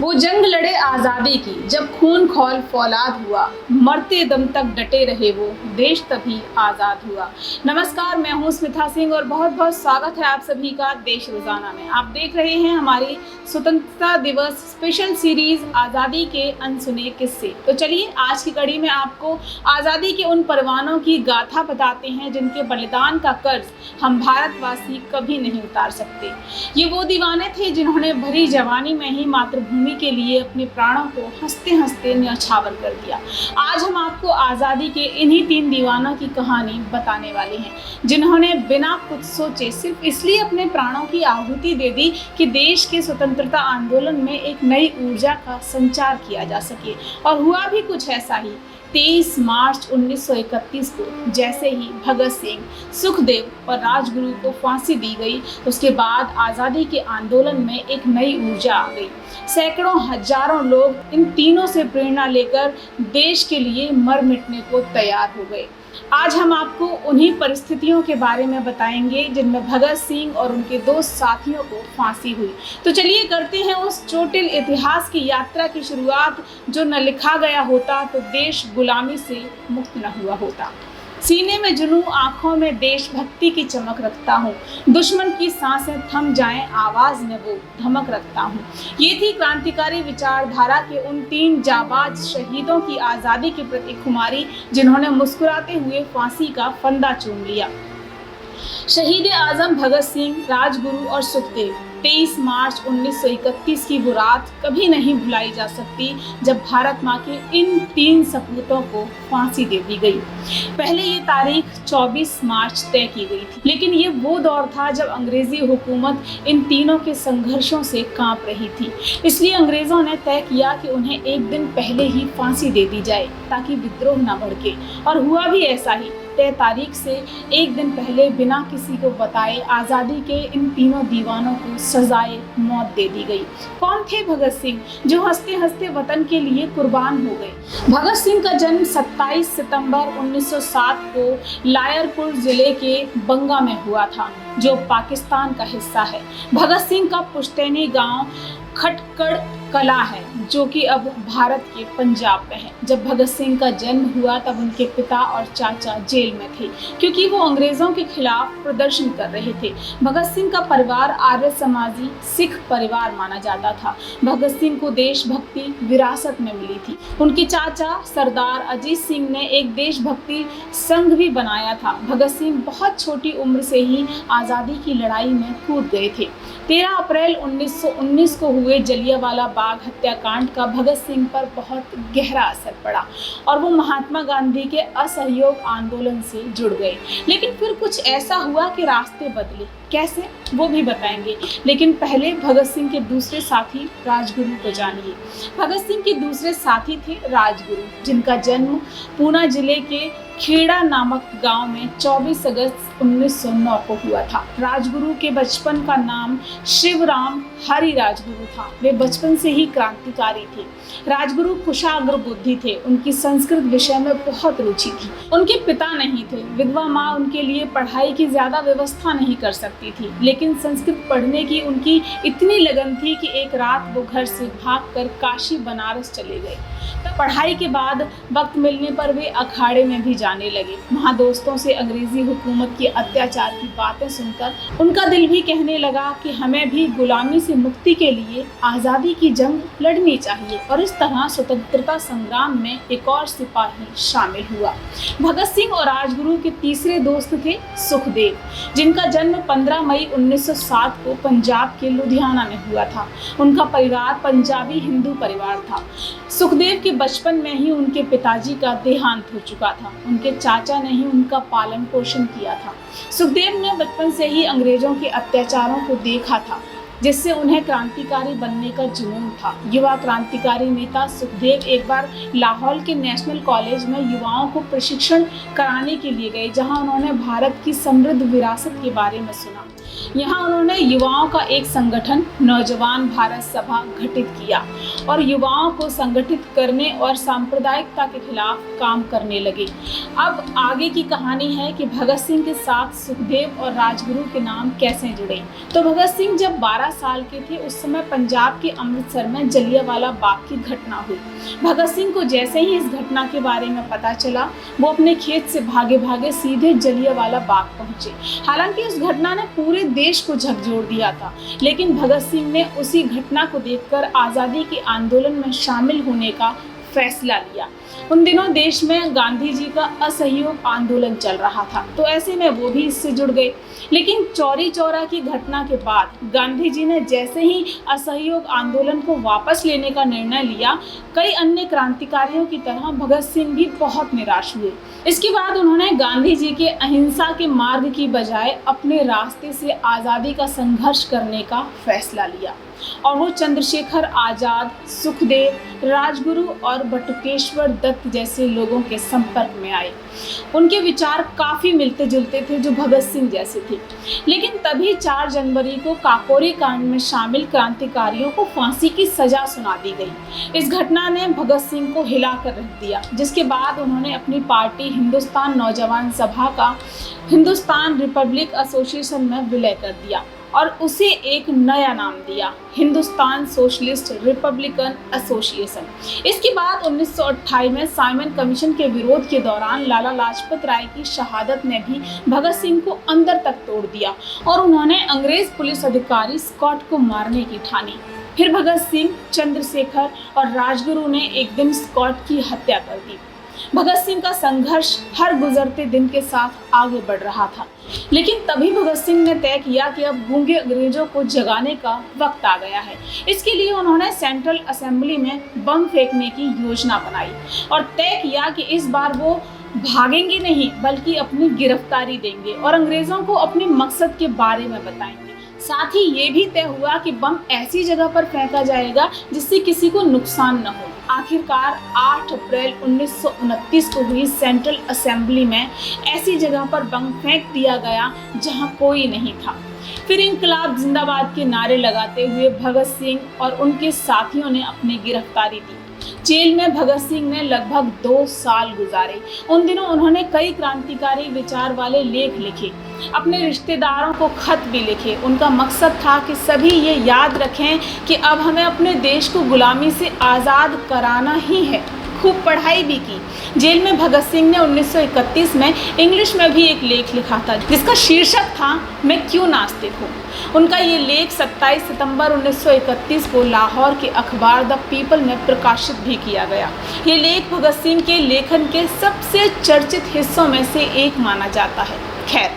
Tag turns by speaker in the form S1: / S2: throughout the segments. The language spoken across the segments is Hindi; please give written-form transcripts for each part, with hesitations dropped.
S1: वो जंग लड़े आज़ादी की, जब खून खौल फौलाद हुआ, मरते दम तक डटे रहे वो, देश तभी आज़ाद हुआ। नमस्कार, मैं हूँ स्मिता सिंह और बहुत बहुत स्वागत है आप सभी का देश रोजाना में। आप देख रहे हैं हमारी स्वतंत्रता दिवस स्पेशल सीरीज आज़ादी के अनसुने किस्से। तो चलिए आज की कड़ी में आपको आज़ादी के उन परवानों की गाथा बताते हैं जिनके बलिदान का कर्ज हम भारतवासी कभी नहीं उतार सकते। ये वो दीवाने थे जिन्होंने भरी जवानी में ही मातृभूमि के लिए अपने प्राणों को हंसते हंसते न्यौछावर कर दिया। आज हम आपको आज़ादी के इन्हीं 3 दीवानों की कहानी बताने वाले हैं जिन्होंने बिना कुछ सोचे सिर्फ इसलिए अपने प्राणों की आहुति दे दी कि देश के स्वतंत्रता आंदोलन में एक नई ऊर्जा का संचार किया जा सके। और हुआ भी कुछ ऐसा ही। 23 मार्च 1931 को जैसे ही भगत सिंह, सुखदेव और राजगुरु को फांसी दी गई, उसके बाद आज़ादी के आंदोलन में एक नई ऊर्जा आ गई। सैकड़ों हजारों लोग इन तीनों से प्रेरणा लेकर देश के लिए मर मिटने को तैयार हो गए। आज हम आपको उन्हीं परिस्थितियों के बारे में बताएंगे जिनमें भगत सिंह और उनके 2 साथियों को फांसी हुई। तो चलिए करते हैं उस चोटिल इतिहास की यात्रा की शुरुआत जो न लिखा गया होता तो देश गुलामी से मुक्त न हुआ होता। सीने में जुनूं, आंखों में देशभक्ति की चमक रखता हूँ, दुश्मन की सांसें थम जाएं, आवाज में वो धमक रखता हूँ। ये थी क्रांतिकारी विचारधारा के उन 3 जाबाज शहीदों की आज़ादी के प्रति खुमारी जिन्होंने मुस्कुराते हुए फांसी का फंदा चूम लिया। शहीद आजम भगत सिंह, राजगुरु और सुखदेव। 23 मार्च 1931 की वो रात कभी नहीं भुलाई जा सकती जब भारत माँ के इन 3 सपूतों को फांसी दे दी गई। पहले ये तारीख 24 मार्च तय की गई थी, लेकिन ये वो दौर था जब अंग्रेजी हुकूमत इन तीनों के संघर्षों से कांप रही थी। इसलिए अंग्रेजों ने तय किया कि उन्हें एक दिन पहले ही फांसी दे दी जाए ताकि विद्रोह न भड़के। और हुआ भी ऐसा ही। तय तारीख से एक दिन पहले बिना किसी को बताए आज़ादी के इन तीनों दीवानों को सजाए मौत दे दी गई। कौन थे भगत सिंह जो हंसते हंसते वतन के लिए कुर्बान हो गए? भगत सिंह का जन्म 27 सितंबर 1907 को लायरपुर जिले के बंगा में हुआ था जो पाकिस्तान का हिस्सा है। भगत सिंह का पुश्तैनी गांव खटकड़ कला है जो कि अब भारत के पंजाब में है। जब भगत सिंह का जन्म हुआ तब उनके पिता और चाचा जेल में थे क्योंकि वो अंग्रेजों के खिलाफ प्रदर्शन कर रहे थे। भगत सिंह का परिवार आर्य समाजी सिख परिवार माना जाता था। भगत सिंह को देशभक्ति विरासत में मिली थी। उनके चाचा सरदार अजीत सिंह ने एक देशभक्ति संघ भी बनाया था। भगत सिंह बहुत छोटी उम्र से ही आज़ादी की लड़ाई में कूद गए थे। 13 अप्रैल 1919 को हुए जलियांवाला बाग हत्याकांड का भगत सिंह पर बहुत गहरा असर पड़ा और वो महात्मा गांधी के असहयोग आंदोलन से जुड़ गए। लेकिन फिर कुछ ऐसा हुआ कि रास्ते बदले। कैसे, वो भी बताएंगे। लेकिन पहले भगत सिंह के दूसरे साथी राजगुरु को जानिए। भगत सिंह के दूसरे साथी थे राजगुरु, जिनका जन्म पूना जिले के खेड़ा नामक गांव में 24 अगस्त 1909 को हुआ था। राजगुरु के बचपन का नाम शिवराम हरि राजगुरु था। वे बचपन से ही क्रांतिकारी थे। राजगुरु कुशाग्र बुद्धि थे। उनकी संस्कृत विषय में बहुत रुचि थी। उनके पिता नहीं थे। विधवा माँ उनके लिए पढ़ाई की ज्यादा व्यवस्था नहीं कर सकती थी, लेकिन संस्कृत पढ़ने की उनकी इतनी लगन थी कि एक रात वो घर से भागकर काशी बनारस चले गए। तब पढ़ाई के बाद वक्त मिलने पर वे अखाड़े में भी जाने लगे। वहाँ दोस्तों से अंग्रेजी हुकूमत के अत्याचार की बातें सुनकर उनका दिल भी कहने लगा कि हमें भी गुलामी से मुक्ति के लिए आज़ादी की जंग लड़नी चाहिए। और इस तरह स्वतंत्रता संग्राम में एक और सिपाही शामिल हुआ। भगत सिंह और राजगुरु के तीसरे दोस्त थे सुखदेव, जिनका जन्म 15 मई 1907 को पंजाब के लुधियाना में हुआ था। उनका परिवार पंजाबी हिंदू परिवार था। सुखदेव के बचपन में ही उनके पिताजी का देहांत हो चुका था। उनके चाचा ने ही उनका पालन पोषण किया था। सुखदेव ने बचपन से ही अंग्रेजों के अत्याचारों को देखा था, जिससे उन्हें क्रांतिकारी बनने का जुनून था। युवा क्रांतिकारी नेता सुखदेव एक बार लाहौर के नेशनल कॉलेज में युवाओं को प्रशिक्षण कराने के लिए गए, जहां उन्होंने भारत की समृद्ध विरासत के बारे में सुना। यहाँ उन्होंने युवाओं का एक संगठन नौजवान भारत सभा गठित किया और युवाओं को संगठित करने और सांप्रदायिकता के खिलाफ काम करने लगे। अब आगे की कहानी है कि भगत सिंह के साथ सुखदेव और राजगुरु के नाम कैसे जुड़े। तो भगत सिंह जब 12 साल के थे उस समय पंजाब के अमृतसर में जलियांवाला बाग की घटना हुई। भगत सिंह को जैसे ही इस घटना के बारे में पता चला वो अपने खेत से भागे भागे सीधे जलियांवाला बाग पहुंचे। हालांकि उस घटना ने पूरे देश को झकझोर दिया था, लेकिन भगत सिंह ने उसी घटना को देखकर आज़ादी के आंदोलन में शामिल होने का फैसला लिया। उन दिनों देश में गांधी जी का असहयोग आंदोलन चल रहा था, तो ऐसे में वो भी इससे जुड़ गए। लेकिन चौरी चौरा की घटना के बाद गांधी जी ने जैसे ही असहयोग आंदोलन को वापस लेने का निर्णय लिया, कई अन्य क्रांतिकारियों की तरह भगत सिंह भी बहुत निराश हुए। इसके बाद उन्होंने गांधी जी के अहिंसा के मार्ग की बजाय अपने रास्ते से आज़ादी का संघर्ष करने का फैसला लिया और वो चंद्रशेखर आज़ाद, सुखदेव, राजगुरु और बटुकेश्वर दत्त जैसे लोगों के संपर्क में आए। उनके विचार काफ़ी मिलते जुलते थे जो भगत सिंह जैसे थे। लेकिन तभी 4 जनवरी को काकोरी कांड में शामिल क्रांतिकारियों को फांसी की सजा सुना दी गई। इस घटना ने भगत सिंह को हिला कर रख दिया, जिसके बाद उन्होंने अपनी पार्टी हिंदुस्तान नौजवान सभा का हिंदुस्तान रिपब्लिक एसोसिएशन में विलय कर दिया और उसे एक नया नाम दिया, हिंदुस्तान सोशलिस्ट रिपब्लिकन एसोसिएशन। इसके बाद 1928 में साइमन कमीशन के विरोध के दौरान लाला लाजपत राय की शहादत ने भी भगत सिंह को अंदर तक तोड़ दिया और उन्होंने अंग्रेज पुलिस अधिकारी स्कॉट को मारने की ठानी। फिर भगत सिंह, चंद्रशेखर और राजगुरु ने एक दिन स्कॉट की हत्या कर दी। भगत सिंह का संघर्ष हर गुजरते दिन के साथ आगे बढ़ रहा था, लेकिन तभी भगत सिंह ने तय किया कि अब गूंगे अंग्रेजों को जगाने का वक्त आ गया है। इसके लिए उन्होंने सेंट्रल असेंबली में बम फेंकने की योजना बनाई और तय किया कि इस बार वो भागेंगे नहीं बल्कि अपनी गिरफ्तारी देंगे और अंग्रेजों को अपने मकसद के बारे में बताएंगे। साथ ही ये भी तय हुआ कि बम ऐसी जगह पर फेंका जाएगा जिससे किसी को नुकसान न हो। आखिरकार 8 अप्रैल 1929 को हुई सेंट्रल असेंबली में ऐसी जगह पर बम फेंक दिया गया जहां कोई नहीं था। फिर इंकलाब जिंदाबाद के नारे लगाते हुए भगत सिंह और उनके साथियों ने अपनी गिरफ्तारी दी। जेल में भगत सिंह ने लगभग 2 साल गुजारे। उन दिनों उन्होंने कई क्रांतिकारी विचार वाले लेख लिखे, अपने रिश्तेदारों को खत भी लिखे। उनका मकसद था कि सभी ये याद रखें कि अब हमें अपने देश को गुलामी से आज़ाद कराना ही है। खूब पढ़ाई भी की। जेल में भगत सिंह ने 1931 में इंग्लिश में भी एक लेख लिखा था जिसका शीर्षक था मैं क्यों नास्तिक हूँ। उनका ये लेख 27 सितंबर 1931 को लाहौर के अखबार द पीपल में प्रकाशित भी किया गया। ये लेख भगत सिंह के लेखन के सबसे चर्चित हिस्सों में से एक माना जाता है। खैर,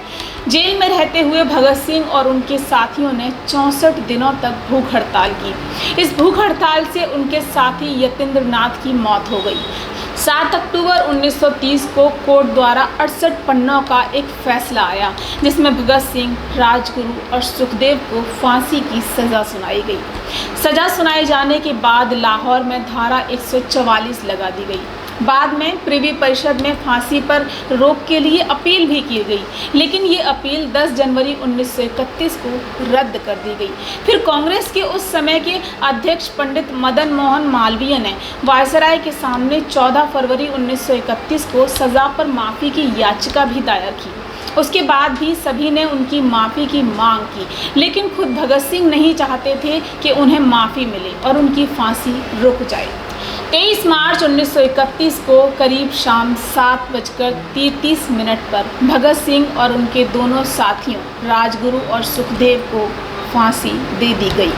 S1: जेल में रहते हुए भगत सिंह और उनके साथियों ने 64 दिनों तक भूख हड़ताल की। इस भूख हड़ताल से उनके साथी यतीन्द्र नाथ की मौत हो गई। 7 अक्टूबर 1930 को कोर्ट द्वारा 68 पन्नों का एक फैसला आया जिसमें भगत सिंह, राजगुरु और सुखदेव को फांसी की सज़ा सुनाई गई। सज़ा सुनाए जाने के बाद लाहौर में धारा 144 लगा दी गई। बाद में प्रिवी परिषद में फांसी पर रोक के लिए अपील भी की गई, लेकिन ये अपील 10 जनवरी 1931 को रद्द कर दी गई। फिर कांग्रेस के उस समय के अध्यक्ष पंडित मदन मोहन मालवीय ने वायसराय के सामने 14 फरवरी 1931 को सज़ा पर माफ़ी की याचिका भी दायर की। उसके बाद भी सभी ने उनकी माफ़ी की मांग की, लेकिन खुद भगत सिंह नहीं चाहते थे कि उन्हें माफ़ी मिले और उनकी फांसी रुक जाए। 23 मार्च 1931 को करीब शाम 7:33 पर भगत सिंह और उनके दोनों साथियों राजगुरु और सुखदेव को फांसी दे दी गई।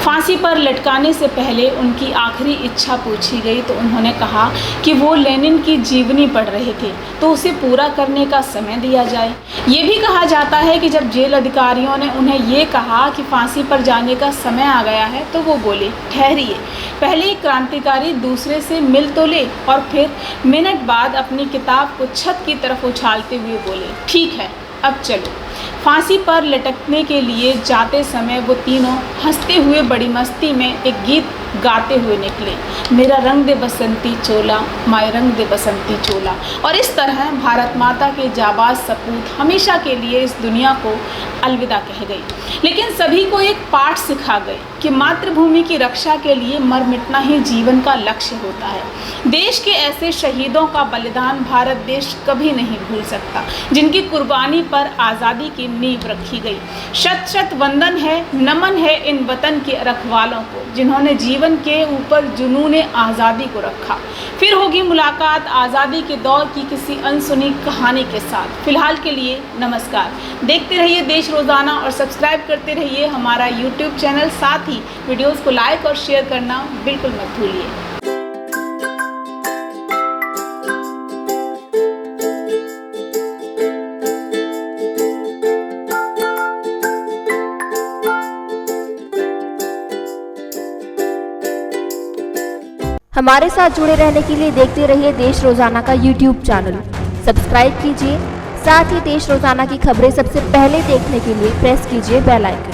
S1: फांसी पर लटकाने से पहले उनकी आखिरी इच्छा पूछी गई तो उन्होंने कहा कि वो लेनिन की जीवनी पढ़ रहे थे तो उसे पूरा करने का समय दिया जाए। ये भी कहा जाता है कि जब जेल अधिकारियों ने उन्हें ये कहा कि फांसी पर जाने का समय आ गया है तो वो बोले ठहरिए, पहले एक क्रांतिकारी दूसरे से मिल तो ले, और फिर मिनट बाद अपनी किताब को छत की तरफ उछालते हुए बोले ठीक है अब चलो। फांसी पर लटकने के लिए जाते समय वो तीनों हंसते हुए बड़ी मस्ती में एक गीत गाते हुए निकले, मेरा रंग दे बसंती चोला, माय रंग दे बसंती चोला। और इस तरह भारत माता के जाबाज सपूत हमेशा के लिए इस दुनिया को अलविदा कह गई, लेकिन सभी को एक पाठ सिखा गई कि मातृभूमि की रक्षा के लिए मर मिटना ही जीवन का लक्ष्य होता है। देश के ऐसे शहीदों का बलिदान भारत देश कभी नहीं भूल सकता, जिनकी कुर्बानी पर आज़ादी की नींव रखी गई। शत शत वंदन है, नमन है इन वतन के रखवालों को, जिन्होंने जीवन के ऊपर जुनून आज़ादी को रखा। फिर होगी मुलाकात आज़ादी के दौर की किसी अनसुनी कहानी के साथ। फिलहाल के लिए नमस्कार। देखते रहिए देश रोज़ाना और सब्सक्राइब करते रहिए हमारा YouTube चैनल। साथ ही वीडियोस को लाइक और शेयर करना बिल्कुल मत भूलिए।
S2: हमारे साथ जुड़े रहने के लिए देखते रहिए देश रोजाना का YouTube चैनल। सब्सक्राइब कीजिए, साथ ही देश रोजाना की खबरें सबसे पहले देखने के लिए प्रेस कीजिए बेल आइकन।